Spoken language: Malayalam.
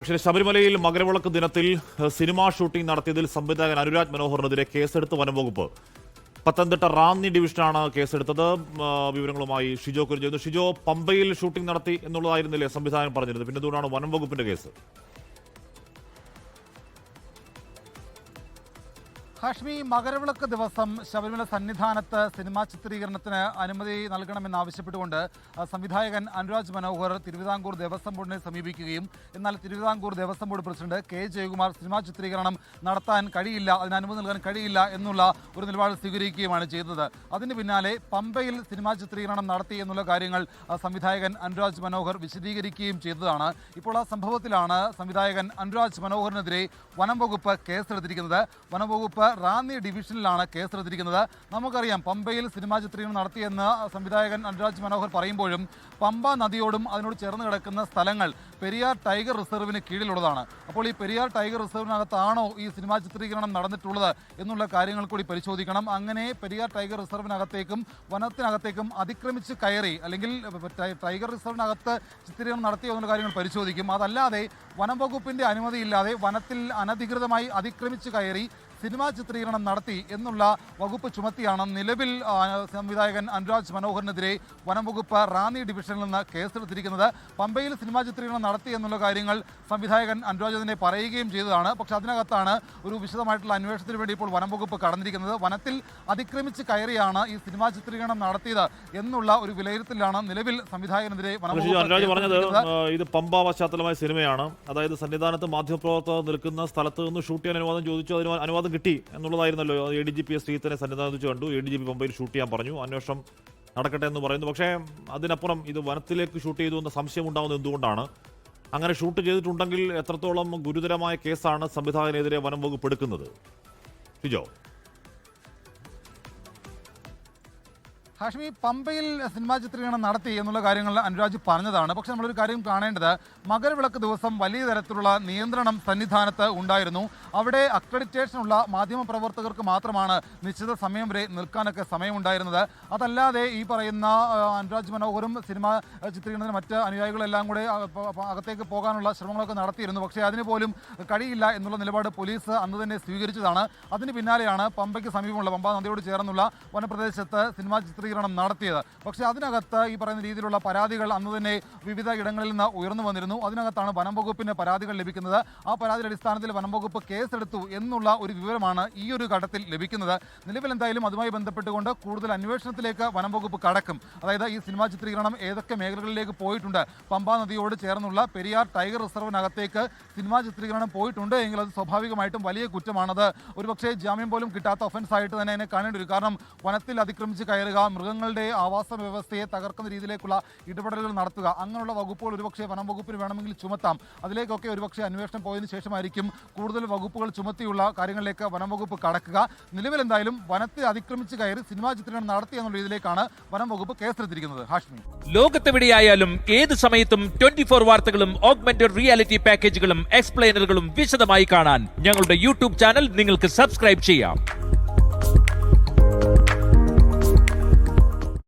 പക്ഷേ ശബരിമലയിൽ മകരവിളക്ക് ദിനത്തിൽ സിനിമാ ഷൂട്ടിംഗ് നടത്തിയതിൽ സംവിധായകൻ അനുരാജ് മനോഹറിനെതിരെ കേസെടുത്ത് വനംവകുപ്പ്. പത്തനംതിട്ട റാന്നി ഡിവിഷനാണ് കേസെടുത്തത്. വിവരങ്ങളുമായി ഷിജോ കുര്യൻ. ഷിജോ, പമ്പയിൽ ഷൂട്ടിംഗ് നടത്തി എന്നുള്ളതായിരുന്നില്ലേ സംവിധായകൻ പറഞ്ഞിരുന്നത്? പിന്നെ എന്തുകൊണ്ടാണ് വനംവകുപ്പിന്റെ കേസ്? ഹാഷ്മി, മകരവിളക്ക് ദിവസം ശബരിമല സന്നിധാനത്ത് സിനിമാ ചിത്രീകരണത്തിന് അനുമതി നൽകണമെന്നാവശ്യപ്പെട്ടുകൊണ്ട് സംവിധായകൻ അനുരാജ് മനോഹർ തിരുവിതാംകൂർ ദേവസ്വം ബോർഡിനെ സമീപിക്കുകയും എന്നാൽ Thiruvithamkoor Devaswom board president K Jayakumar cinema ചിത്രീകരണം നടത്താൻ കഴിയില്ല, അതിന് അനുമതി നൽകാൻ കഴിയില്ല എന്നുള്ള ഒരു നിലപാട് സ്വീകരിക്കുകയുമാണ് ചെയ്തത്. അതിന് പിന്നാലെ പമ്പയിൽ സിനിമാ ചിത്രീകരണം നടത്തി എന്നുള്ള കാര്യങ്ങൾ സംവിധായകൻ അനുരാജ് മനോഹർ വിശദീകരിക്കുകയും ചെയ്തതാണ്. ഇപ്പോൾ ആ സംഭവത്തിലാണ് സംവിധായകൻ അനുരാജ് മനോഹറിനെതിരെ വനംവകുപ്പ് കേസെടുത്തിരിക്കുന്നത്. വനംവകുപ്പ് റാന്നി ഡിവിഷനിലാണ് കേസെടുത്തിരിക്കുന്നത്. നമുക്കറിയാം, പമ്പയിൽ സിനിമാ ചിത്രീകരണം നടത്തിയെന്ന് സംവിധായകൻ അനുരാജ് മനോഹർ പറയുമ്പോഴും പമ്പ നദിയോടും അതിനോട് ചേർന്ന് കിടക്കുന്ന സ്ഥലങ്ങൾ പെരിയാർ ടൈഗർ റിസർവിന് കീഴിലുള്ളതാണ്. അപ്പോൾ ഈ പെരിയാർ ടൈഗർ റിസർവിനകത്താണോ ഈ സിനിമാ ചിത്രീകരണം നടന്നിട്ടുള്ളത് എന്നുള്ള കാര്യങ്ങൾ കൂടി പരിശോധിക്കണം. അങ്ങനെ പെരിയാർ ടൈഗർ റിസർവിനകത്തേക്കും വനത്തിനകത്തേക്കും അതിക്രമിച്ച് കയറി അല്ലെങ്കിൽ ടൈഗർ റിസർവിനകത്ത് ചിത്രീകരണം നടത്തിയോ എന്നുള്ള കാര്യങ്ങൾ പരിശോധിക്കും. അതല്ലാതെ വനം വകുപ്പിന്റെ അനുമതിയില്ലാതെ വനത്തിൽ അനധികൃതമായി അതിക്രമിച്ച് കയറി സിനിമാ ചിത്രീകരണം നടത്തി എന്നുള്ള വകുപ്പ് ചുമത്തിയാണ് നിലവിൽ സംവിധായകൻ അനുരാജ് മനോഹറിനെതിരെ വനം വകുപ്പ് റാന്നി ഡിവിഷനിൽ നിന്ന് കേസെടുത്തിരിക്കുന്നത്. പമ്പയിൽ സിനിമാ ചിത്രീകരണം നടത്തി എന്നുള്ള കാര്യങ്ങൾ സംവിധായകൻ അനുരാജ് പറയുകയും ചെയ്തതാണ്. പക്ഷെ അതിനകത്താണ് ഒരു വിശദമായിട്ടുള്ള അന്വേഷണത്തിന് വേണ്ടി ഇപ്പോൾ വനം വകുപ്പ് കടന്നിരിക്കുന്നത്. വനത്തിൽ അതിക്രമിച്ച് കയറിയാണ് ഈ സിനിമാ ചിത്രീകരണം നടത്തിയത് എന്നുള്ള ഒരു വിലയിരുത്തലാണ് നിലവിൽ സംവിധായകനെതിരെ വനം വകുപ്പ് പറഞ്ഞത്. ഇത് പമ്പ പശ്ചാത്തലമായ സിനിമയാണ്. അതായത് സന്നിധാനത്ത് മാധ്യമപ്രവർത്തകർ നിൽക്കുന്ന സ്ഥലത്ത് നിന്ന് ഷൂട്ട് ചെയ്യാൻ അനുവാദം ചോദിച്ചു. അതിന് അനുവാദം കിട്ടി എന്നുള്ളതായിരുന്നല്ലോ. ADGP ശ്രീധരനെ സന്നിധാനത്ത് വെച്ച് കണ്ടു. ADGP പമ്പയിൽ ഷൂട്ട് ചെയ്യാൻ പറഞ്ഞു. അന്വേഷണം നടക്കട്ടെ എന്ന് പറയുന്നു. പക്ഷേ അതിനപ്പുറം ഇത് വനത്തിലേക്ക് ഷൂട്ട് ചെയ്തു എന്ന സംശയം ഉണ്ടാകുന്നത് എന്തുകൊണ്ടാണ്? അങ്ങനെ ഷൂട്ട് ചെയ്തിട്ടുണ്ടെങ്കിൽ എത്രത്തോളം ഗുരുതരമായ കേസാണ് സംവിധായകനെതിരെ വനം വകുപ്പ് എടുക്കുന്നത്? ഷിജോ, ഹാഷ്മി, പമ്പയിൽ സിനിമാ ചിത്രീകരണം നടത്തി എന്നുള്ള കാര്യങ്ങൾ അനുരാജ് പറഞ്ഞതാണ്. പക്ഷെ നമ്മളൊരു കാര്യം കാണേണ്ടത്, മകരവിളക്ക് ദിവസം വലിയ തരത്തിലുള്ള നിയന്ത്രണം സന്നിധാനത്ത് ഉണ്ടായിരുന്നു. അവിടെ അക്രഡിറ്റേഷനുള്ള മാധ്യമപ്രവർത്തകർക്ക് മാത്രമാണ് നിശ്ചിത സമയം വരെ നിൽക്കാനൊക്കെ സമയമുണ്ടായിരുന്നത്. അതല്ലാതെ ഈ പറയുന്ന അനുരാജ് മനോഹറും സിനിമാ ചിത്രീകരണത്തിന് മറ്റ് അനുയായികളെല്ലാം കൂടെ അകത്തേക്ക് പോകാനുള്ള ശ്രമങ്ങളൊക്കെ നടത്തിയിരുന്നു. പക്ഷേ അതിന് പോലും കഴിയില്ല എന്നുള്ള നിലപാട് പോലീസ് അന്ന് തന്നെ സ്വീകരിച്ചതാണ്. അതിന് പിന്നാലെയാണ് പമ്പയ്ക്ക് സമീപമുള്ള പമ്പ നദിയോട് ചേർന്നുള്ള വനപ്രദേശത്ത് സിനിമാ ചിത്രീകരണം നടത്തിയത്. പക്ഷേ അതിനകത്ത് ഈ പറയുന്ന രീതിയിലുള്ള പരാതികൾ അന്ന് തന്നെ വിവിധ ഇടങ്ങളിൽ നിന്ന് ഉയർന്നു വന്നിരുന്നു. അതിനകത്താണ് വനം വകുപ്പിന് പരാതികൾ ലഭിക്കുന്നത്. ആ പരാതിയുടെ അടിസ്ഥാനത്തിൽ വനം വകുപ്പ് കേസെടുത്തു എന്നുള്ള ഒരു വിവരമാണ് ഈ ഒരു ഘട്ടത്തിൽ ലഭിക്കുന്നത്. നിലവിൽ എന്തായാലും അതുമായി ബന്ധപ്പെട്ടുകൊണ്ട് കൂടുതൽ അന്വേഷണത്തിലേക്ക് വനം വകുപ്പ് കടക്കും. അതായത് ഈ സിനിമാ ചിത്രീകരണം ഏതൊക്കെ മേഖലകളിലേക്ക് പോയിട്ടുണ്ട്, പമ്പാ നദിയോട് ചേർന്നുള്ള പെരിയാർ ടൈഗർ റിസർവിനകത്തേക്ക് സിനിമാ ചിത്രീകരണം പോയിട്ടുണ്ട് എങ്കിൽ അത് സ്വാഭാവികമായിട്ടും വലിയ കുറ്റമാണത്. ഒരുപക്ഷെ ജാമ്യം പോലും കിട്ടാത്ത ഒഫൻസ് ആയിട്ട് തന്നെ അതിനെ കാണേണ്ടി വരും. കാരണം വനത്തിൽ അതിക്രമിച്ച് കയറുക, മൃഗങ്ങളുടെ ആവാസ വ്യവസ്ഥയെ തകർക്കുന്ന രീതിയിലേക്കുള്ള ഇടപെടലുകൾ നടത്തുക, അങ്ങനെയുള്ള വകുപ്പുകൾ ഒരുപക്ഷെ വനം വകുപ്പിന് വേണമെങ്കിൽ ചുമത്താം. അതിലേക്കൊക്കെ ഒരുപക്ഷെ അന്വേഷണം പോയതിനു ശേഷമായിരിക്കും കൂടുതൽ വകുപ്പുകൾ ചുമത്തിയുള്ള കാര്യങ്ങളിലേക്ക് വനം വകുപ്പ് കടക്കുക. നിലവിൽ എന്തായാലും വനത്തെ അതിക്രമിച്ച് കയറി സിനിമാ ചിത്രീകരണം നടത്തി എന്നുള്ള രീതിയിലേക്കാണ് വനം വകുപ്പ് കേസെടുത്തിരിക്കുന്നത്. ഹാഷ്മി, ലോകത്തെവിടെയായാലും ഏത് സമയത്തും 24 വാർത്തകളും ഓഗ്മെന്റഡ് റിയാലിറ്റി പാക്കേജുകളും എക്സ്പ്ലെയിനറുകളും വിശദമായി കാണാൻ ഞങ്ങളുടെ യൂട്യൂബ് ചാനൽ നിങ്ങൾക്ക് സബ്സ്ക്രൈബ് ചെയ്യാം.